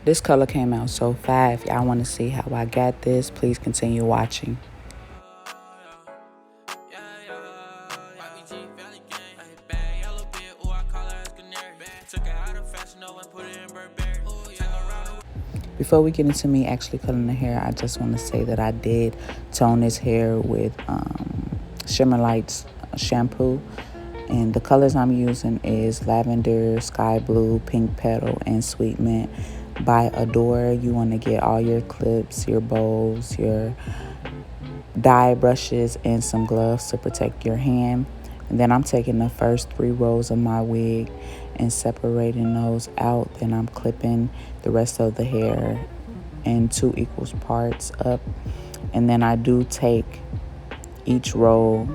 This color came out so fast. If y'all want to see how I got this, please continue watching. Before we get into me actually coloring the hair, I just want to say that I did tone this hair with Shimmer Lights shampoo. And the colors I'm using is Lavender, Sky Blue, Pink Petal, and Sweet Mint by Adore. You want to get all your clips, your bows, your dye brushes, and some gloves to protect your hand. And then I'm taking the first 3 rows of my wig and separating those out. Then I'm clipping the rest of the hair in 2 equal parts up. And then I do take each row,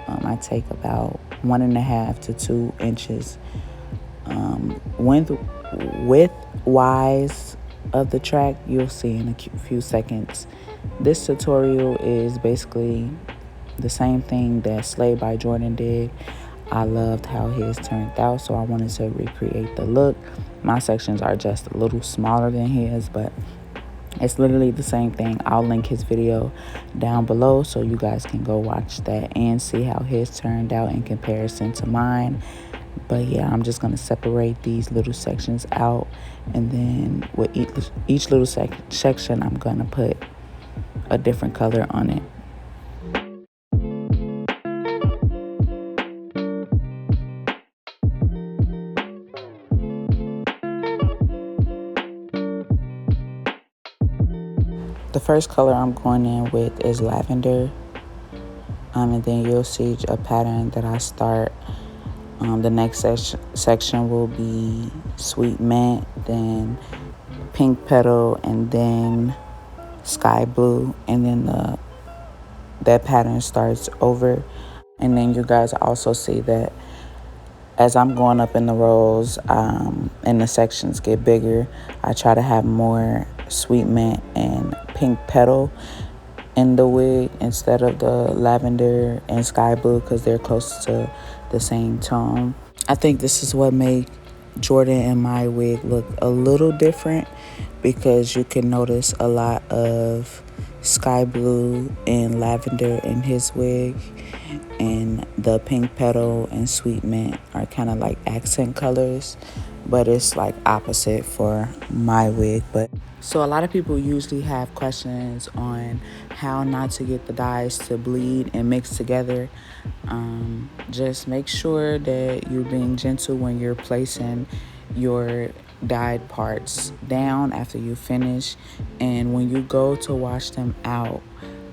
I take about 1.5 to 2 inches width-wise of the track. You'll see in a few seconds. This tutorial is basically the same thing that SlayedByJordan did. I loved how his turned out, so I wanted to recreate the look. My sections are just a little smaller than his, but it's literally the same thing. I'll link his video down below so you guys can go watch that and see how his turned out in comparison to mine. But yeah, I'm just going to separate these little sections out, and then with each little section, I'm going to put a different color on it. The first color I'm going in with is Lavender, and then you'll see a pattern that I start. The next section will be Sweet Mint, then Pink Petal, and then Sky Blue, and then that pattern starts over. And then you guys also see that as I'm going up in the rows and the sections get bigger, I try to have more Sweet Mint and Pink Petal in the wig instead of the Lavender and Sky Blue, because they're close to the same tone. I think this is what made Jordan and my wig look a little different, because you can notice a lot of Sky Blue and Lavender in his wig, and the Pink Petal and Sweet Mint are kind of like accent colors, but it's like opposite for my wig. But so a lot of people usually have questions on how not to get the dyes to bleed and mix together. Just make sure that you're being gentle when you're placing your dyed parts down after you finish, and when you go to wash them out,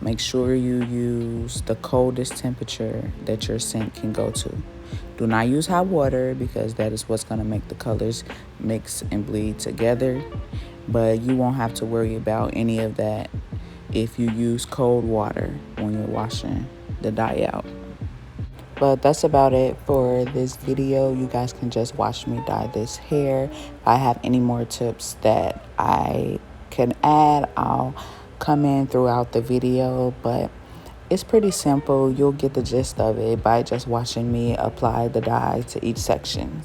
make sure you use the coldest temperature that your sink can go to. Do not use hot water, because that is what's going to make the colors mix and bleed together. But you won't have to worry about any of that if you use cold water when you're washing the dye out. But that's about it for this video. You guys can just watch me dye this hair. If I have any more tips that I can add, I'll come in throughout the video. But it's pretty simple. You'll get the gist of it by just watching me apply the dye to each section.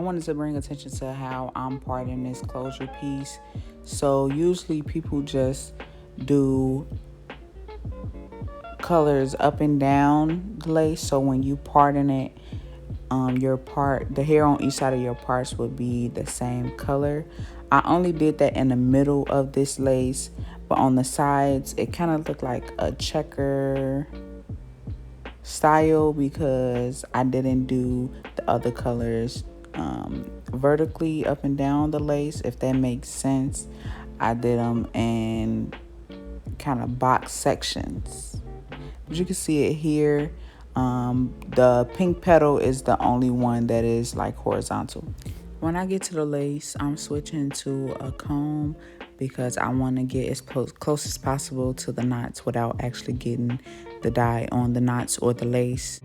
wanted to bring attention to how I'm parting this closure piece. So usually people just do colors up and down the lace. So when you parting it, the hair on each side of your parts would be the same color. I only did that in the middle of this lace, but on the sides it kind of looked like a checker style because I didn't do the other colors vertically up and down the lace, if that makes sense. I did them in kind of box sections, but you can see it here. The pink petal is the only one that is like horizontal. When I get to the lace, I'm switching to a comb because I want to get as close as possible to the knots without actually getting the dye on the knots or the lace.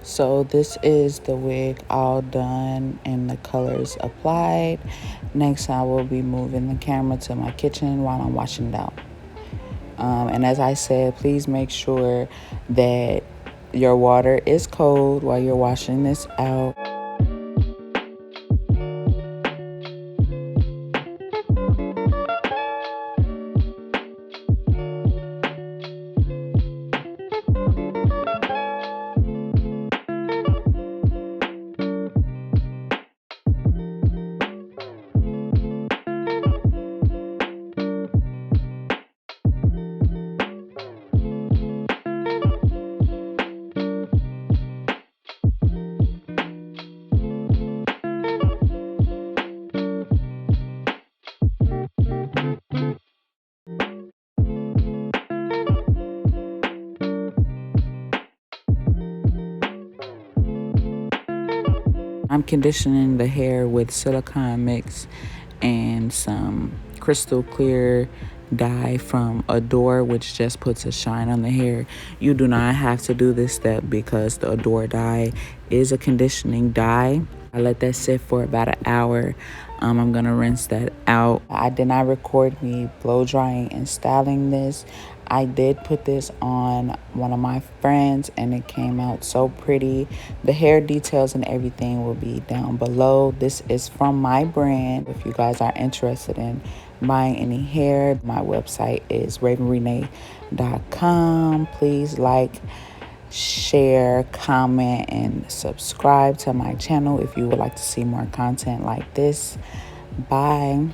So this is the wig all done and the colors applied. Next, I will be moving the camera to my kitchen while I'm washing it out. And as I said, please make sure that your water is cold while you're washing this out. I'm conditioning the hair with silicone mix and some crystal clear dye from Adore, which just puts a shine on the hair. You do not have to do this step because the Adore dye is a conditioning dye. I let that sit for about an hour. I'm gonna rinse that out. I did not record me blow drying and styling this. I did put this on one of my friends and it came out so pretty. The hair details and everything will be down below. This is from my brand. If you guys are interested in buying any hair, my website is ravenrene'e.com. Please like, share, comment, and subscribe to my channel if you would like to see more content like this. Bye.